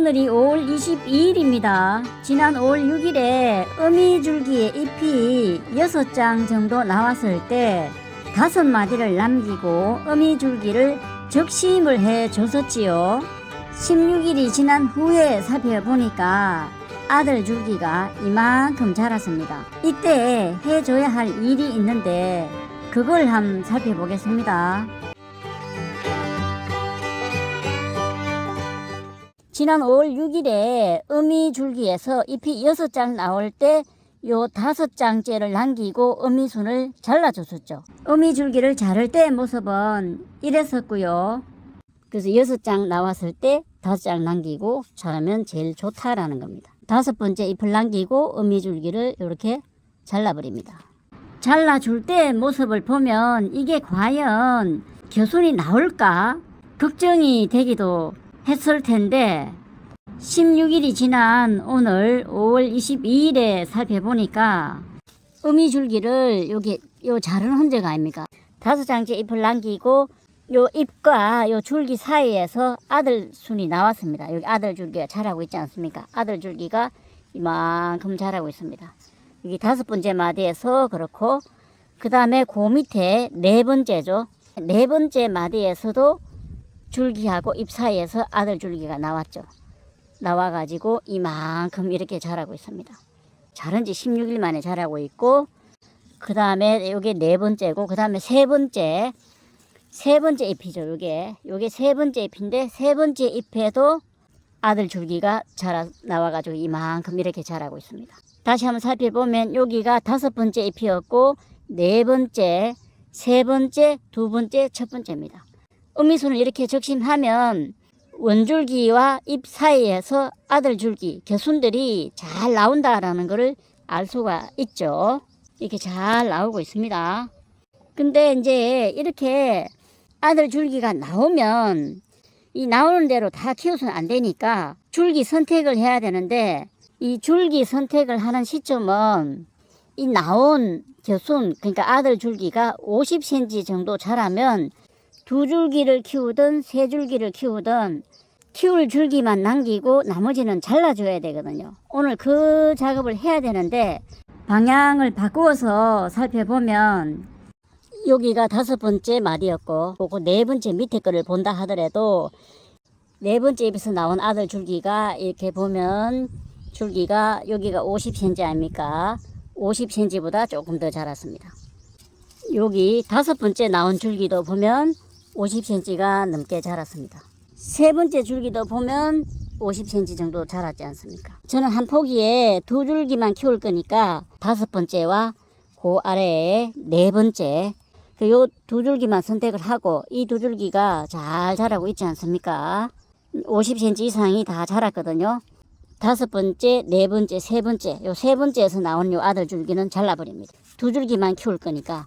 오늘이 5월 22일입니다. 지난 5월 6일에 어미줄기의 잎이 6장 정도 나왔을 때 5마디를 남기고 어미줄기를 적심을 해 줬었지요. 16일이 지난 후에 살펴보니까 아들 줄기가 이만큼 자랐습니다. 이때 해줘야 할 일이 있는데 그걸 한번 살펴보겠습니다. 지난 5월 6일에 어미줄기에서 잎이 6장 나올 때 요 5장째를 남기고 어미순을 잘라줬었죠. 어미줄기를 자를 때 모습은 이랬었고요. 그래서 6장 나왔을 때 5장 남기고 자르면 제일 좋다라는 겁니다. 5번째 잎을 남기고 어미줄기를 이렇게 잘라버립니다. 잘라줄 때 모습을 보면 이게 과연 겨순이 나올까 걱정이 되기도 했을 텐데 16일이 지난 오늘 5월 22일에 살펴보니까 어미줄기를 요 자른 흔적 아닙니까? 5장째 잎을 남기고 요 잎과 요 줄기 사이에서 아들 순이 나왔습니다. 여기 아들 줄기가 자라고 있지 않습니까? 아들 줄기가 이만큼 자라고 있습니다. 여기 5번째 마디에서 그렇고 그 다음에 그 밑에 4번째죠. 4번째 마디에서도 줄기하고 잎 사이에서 아들 줄기가 나왔죠. 나와가지고 이만큼 이렇게 자라고 있습니다. 자른 지 16일 만에 자라고 있고 그 다음에 요게 4번째고 그 다음에 세 번째 잎이죠. 요게 3번째 잎인데 3번째 잎에도 아들 줄기가 나와가지고 이만큼 이렇게 자라고 있습니다. 다시 한번 살펴보면 여기가 5번째 잎이었고 4번째, 3번째, 2번째, 첫 번째입니다. 어미순을 이렇게 적심하면 원줄기와 잎 사이에서 아들 줄기, 겨순들이 잘 나온다라는 것을 알 수가 있죠. 이렇게 잘 나오고 있습니다. 근데 이제 이렇게 아들 줄기가 나오면 이 나오는 대로 다 키워서는 안 되니까 줄기 선택을 해야 되는데 이 줄기 선택을 하는 시점은 이 나온 겨순, 그러니까 아들 줄기가 50cm 정도 자라면 2줄기를 키우든 3줄기를 키우든 키울 줄기만 남기고 나머지는 잘라줘야 되거든요. 오늘 그 작업을 해야 되는데 방향을 바꾸어서 살펴보면 여기가 5번째 마디였고 그 4번째 밑에 거를 본다 하더라도 4번째 잎에서 나온 아들 줄기가 이렇게 보면 줄기가 여기가 50cm 아닙니까? 50cm보다 조금 더 자랐습니다. 여기 5번째 나온 줄기도 보면 50cm가 넘게 자랐습니다. 3번째 줄기도 보면 50cm 정도 자랐지 않습니까? 저는 한 포기에 2줄기만 키울 거니까 5번째와 그 아래에 4번째 요 2줄기만 선택을 하고 이 2줄기가 잘 자라고 있지 않습니까? 50cm 이상이 다 자랐거든요. 5번째, 4번째, 3번째 요 3번째에서 나온 요 아들 줄기는 잘라버립니다. 2줄기만 키울 거니까.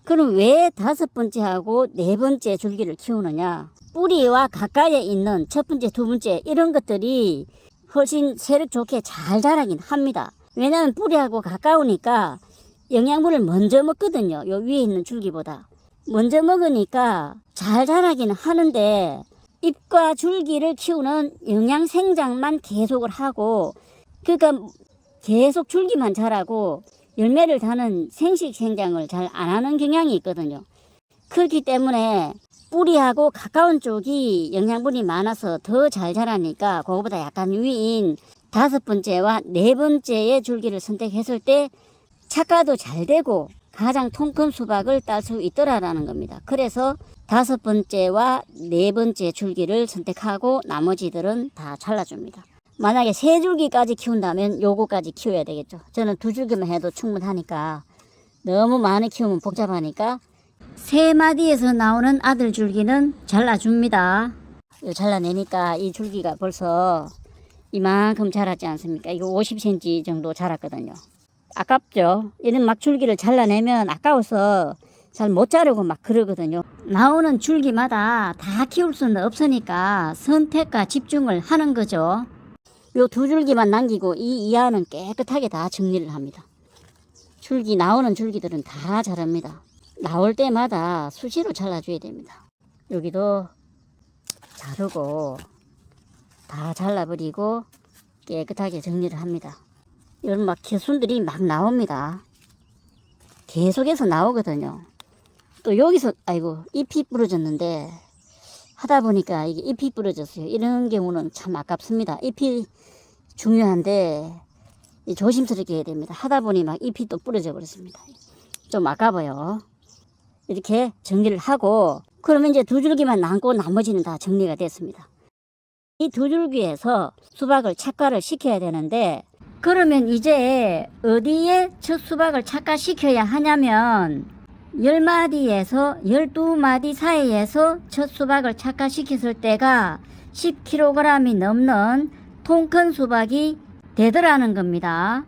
그럼 왜 5번째하고 4번째 줄기를 키우느냐? 뿌리와 가까이에 있는 첫 번째, 2번째 이런 것들이 훨씬 세력 좋게 잘 자라긴 합니다. 왜냐하면 뿌리하고 가까우니까 영양분을 먼저 먹거든요. 요 위에 있는 줄기보다. 먼저 먹으니까 잘 자라기는 하는데 잎과 줄기를 키우는 영양 생장만 계속을 하고 그러니까 계속 줄기만 자라고 열매를 다는 생식 생장을 잘 안 하는 경향이 있거든요. 그렇기 때문에 뿌리하고 가까운 쪽이 영양분이 많아서 더 잘 자라니까 그거보다 약간 위인 5번째와 4번째의 줄기를 선택했을 때 착과도 잘 되고 가장 통큰 수박을 딸 수 있더라라는 겁니다. 그래서 5번째와 4번째 줄기를 선택하고 나머지들은 다 잘라줍니다. 만약에 3줄기까지 키운다면 요거까지 키워야 되겠죠. 저는 2줄기만 해도 충분하니까 너무 많이 키우면 복잡하니까 3마디에서 나오는 아들 줄기는 잘라줍니다. 잘라내니까 이 줄기가 벌써 이만큼 자랐지 않습니까? 이거 50cm 정도 자랐거든요. 아깝죠? 이런 막 줄기를 잘라내면 아까워서 잘 못 자르고 막 그러거든요. 나오는 줄기마다 다 키울 수는 없으니까 선택과 집중을 하는 거죠. 요 2줄기만 남기고 이 이하는 깨끗하게 다 정리를 합니다. 줄기 나오는 줄기들은 다 자랍니다. 나올 때마다 수시로 잘라줘야 됩니다. 여기도 자르고 다 잘라버리고 깨끗하게 정리를 합니다. 이런 막 개순들이 막 나옵니다. 계속해서 나오거든요. 또 여기서 아이고 잎이 부러졌는데 하다 보니까 이게 잎이 부러졌어요. 이런 경우는 참 아깝습니다. 잎이 중요한데 조심스럽게 해야 됩니다. 하다 보니 막 잎이 또 부러져 버렸습니다. 좀 아까워요. 이렇게 정리를 하고 그러면 이제 두 줄기만 남고 나머지는 다 정리가 됐습니다. 이 두 줄기에서 수박을 착과를 시켜야 되는데 그러면 이제 어디에 첫 수박을 착과시켜야 하냐면 10마디에서 12마디 사이에서 첫 수박을 착과시켰을 때가 10kg이 넘는 통 큰 수박이 되더라는 겁니다.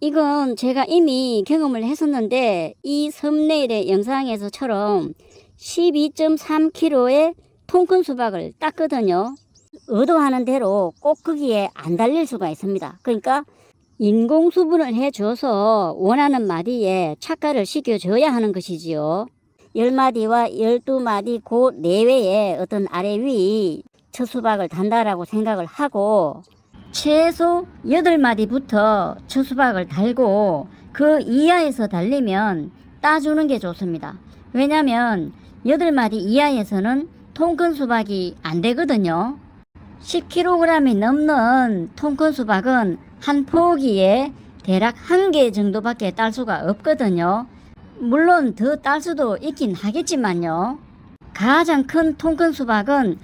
이건 제가 이미 경험을 했었는데 이 썸네일의 영상에서처럼 12.3kg의 통 큰 수박을 땄거든요. 의도하는 대로 꼭 거기에 안 달릴 수가 있습니다. 그러니까 인공 수분을 해줘서 원하는 마디에 착과를 시켜줘야 하는 것이지요. 10마디와 12마디 그 내외에 어떤 아래 위 첫 수박을 단다라고 생각을 하고 최소 8마디부터 첫 수박을 달고 그 이하에서 달리면 따주는 게 좋습니다. 왜냐면 8마디 이하에서는 통 큰 수박이 안 되거든요. 10kg이 넘는 통 큰 수박은 한 포기에 대략 1개 정도밖에 딸 수가 없거든요. 물론 더 딸 수도 있긴 하겠지만요. 가장 큰 통 큰 수박은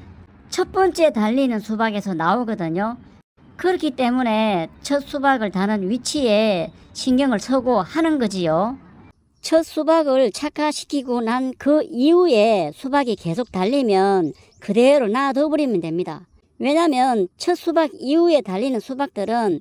첫 번째 달리는 수박에서 나오거든요. 그렇기 때문에 첫 수박을 다는 위치에 신경을 쓰고 하는 거지요. 첫 수박을 착화시키고 난 그 이후에 수박이 계속 달리면 그대로 놔둬 버리면 됩니다. 왜냐면 첫 수박 이후에 달리는 수박들은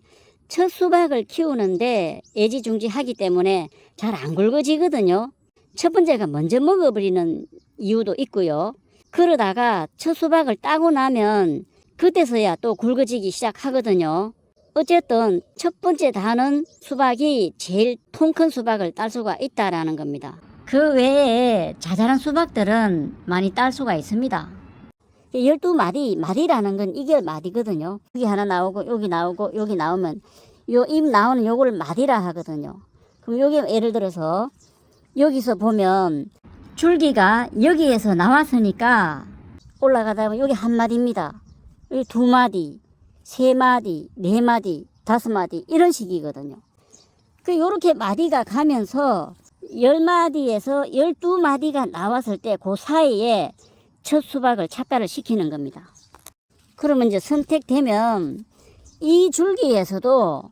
첫 수박을 키우는데 애지중지하기 때문에 잘 안 굵어지거든요. 첫 번째가 먼저 먹어버리는 이유도 있고요. 그러다가 첫 수박을 따고 나면 그때서야 또 굵어지기 시작하거든요. 어쨌든 첫 번째 다는 수박이 제일 통 큰 수박을 딸 수가 있다라는 겁니다. 그 외에 자잘한 수박들은 많이 딸 수가 있습니다. 12마디, 마디라는 건 이게 마디거든요. 여기 하나 나오고 여기 나오고 여기 나오면 요 잎 나오는 요걸 마디라 하거든요. 그럼 여기 예를 들어서 여기서 보면 줄기가 여기에서 나왔으니까 올라가다 보면 여기 한 마디입니다. 여기 2마디, 3마디, 4마디, 5마디 이런 식이거든요. 요렇게 마디가 가면서 10마디에서 12마디가 나왔을 때 그 사이에 첫 수박을 착과를 시키는 겁니다. 그러면 이제 선택되면 이 줄기에서도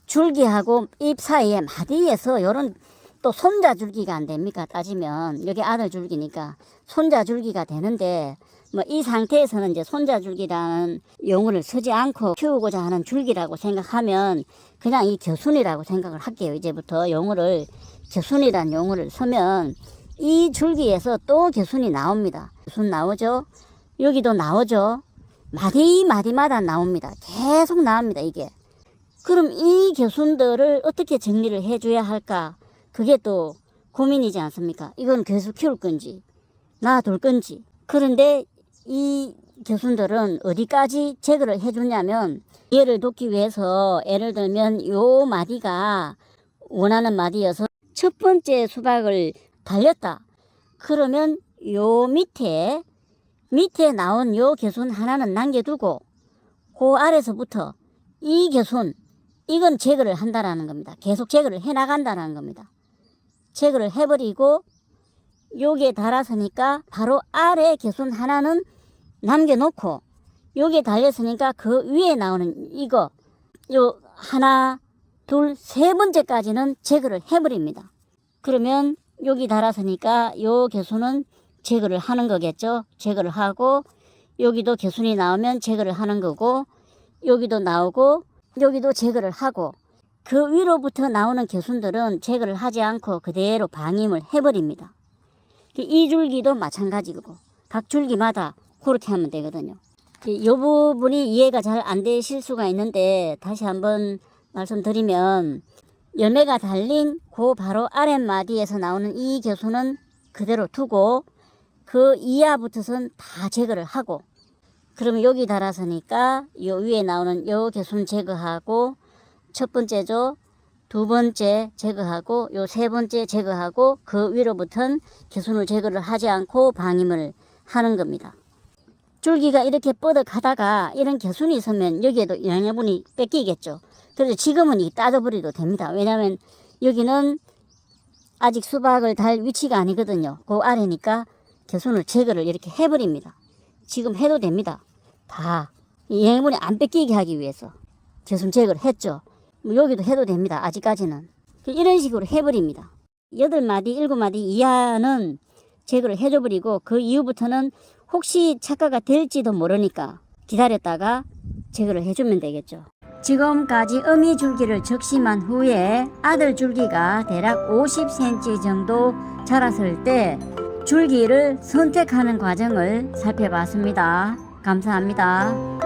줄기하고 잎 사이에 마디에서 요런 또 손자 줄기가 안 됩니까? 따지면 여기 아들 줄기니까 손자 줄기가 되는데 뭐 이 상태에서는 이제 손자 줄기라는 용어를 쓰지 않고 키우고자 하는 줄기라고 생각하면 그냥 이 겨순이라고 생각을 할게요. 이제부터 용어를 겨순이라는 용어를 쓰면 이 줄기에서 또 겨순이 나옵니다. 겨순 나오죠? 여기도 나오죠? 마디마다 나옵니다. 계속 나옵니다. 이게. 그럼 이 겨순들을 어떻게 정리를 해줘야 할까? 그게 또 고민이지 않습니까? 이건 계속 키울 건지 놔둘 건지. 그런데 이 겨순들은 어디까지 제거를 해주냐면 얘를 돕기 위해서 예를 들면 요 마디가 원하는 마디여서 첫 번째 수박을 달렸다. 그러면 요 밑에 나온 요 겨순 하나는 남겨두고 그 아래서부터 이 겨순 이건 제거를 한다라는 겁니다. 계속 제거를 해나간다는 겁니다. 제거를 해버리고 요게 달았으니까 바로 아래 겨순 하나는 남겨놓고 요게 달렸으니까 그 위에 나오는 이거 요 하나 둘 세 번째까지는 제거를 해버립니다. 그러면 여기 달았으니까 요 겨순은 제거를 하는 거겠죠. 제거를 하고 여기도 겨순이 나오면 제거를 하는 거고 여기도 나오고 여기도 제거를 하고 그 위로부터 나오는 겨순들은 제거를 하지 않고 그대로 방임을 해버립니다. 이 줄기도 마찬가지고 각 줄기마다 그렇게 하면 되거든요. 이 부분이 이해가 잘 안 되실 수가 있는데 다시 한번 말씀드리면 열매가 달린 그 바로 아랫마디에서 나오는 이 겨순은 그대로 두고 그 이하부터선 다 제거를 하고 그러면 여기 달았으니까 요 위에 나오는 요 개순 제거하고 첫 번째죠. 두 번째 제거하고 요 세 번째 제거하고 그 위로부터는 개순을 제거를 하지 않고 방임을 하는 겁니다. 줄기가 이렇게 뻗어가다가 이런 개순이 있으면 여기에도 영양분이 뺏기겠죠. 그래서 지금은 이 따져버려도 됩니다. 왜냐하면 여기는 아직 수박을 달 위치가 아니거든요. 그 아래니까 개순을 제거를 이렇게 해버립니다. 지금 해도 됩니다. 다 영양분이 안 뺏기게 하기 위해서 개순 제거를 했죠. 뭐 여기도 해도 됩니다. 아직까지는. 이런 식으로 해버립니다. 8마디, 7마디 이하는 제거를 해줘버리고 그 이후부터는 혹시 착과가 될지도 모르니까 기다렸다가 제거를 해주면 되겠죠. 지금까지 어미 줄기를 적심한 후에 아들 줄기가 대략 50cm 정도 자랐을 때 줄기를 선택하는 과정을 살펴봤습니다. 감사합니다.